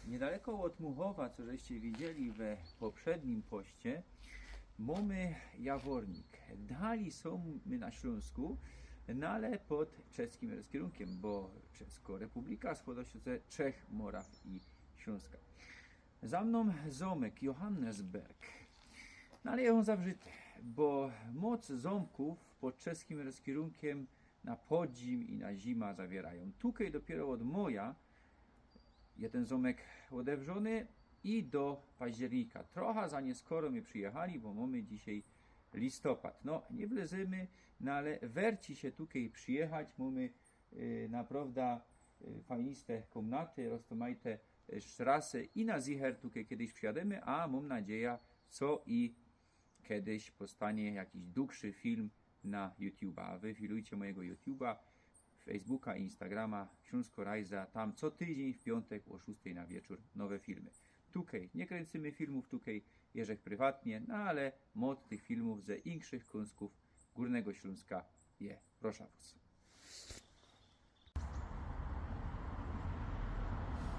Niedaleko od Muchowa, co żeście widzieli we poprzednim poście, mamy Jawornik. Dali są my na Śląsku, no ale pod czeskim rozkierunkiem, bo Czesko Republika składa się ze trzech Moraw i Śląska. Za mną zomek Johannesberg. No ale on zawrzyty, bo moc zomków pod czeskim rozkierunkiem na podzim i na zima zawierają. Tutaj dopiero od moja jeden zomek odewrzony i do października. Trochę za nieskoro my przyjechali, bo mamy dzisiaj listopad. No, nie wlezymy, no ale werci się tutaj przyjechać. Mamy naprawdę fajniste komnaty, roztomajte sztrasy i na zicher tutaj kiedyś przyjademy, a mam nadzieję, co i kiedyś powstanie jakiś dłuższy film na YouTube'a. A wy filujcie mojego YouTube'a, Facebooka i Instagrama Śląsko Rajza. Tam co tydzień w piątek o 6 na wieczór nowe filmy. Tutaj nie kręcimy filmów, tutaj jeżdżę prywatnie, no ale mod tych filmów ze inszych kąsków Górnego Śląska je. Proszę was.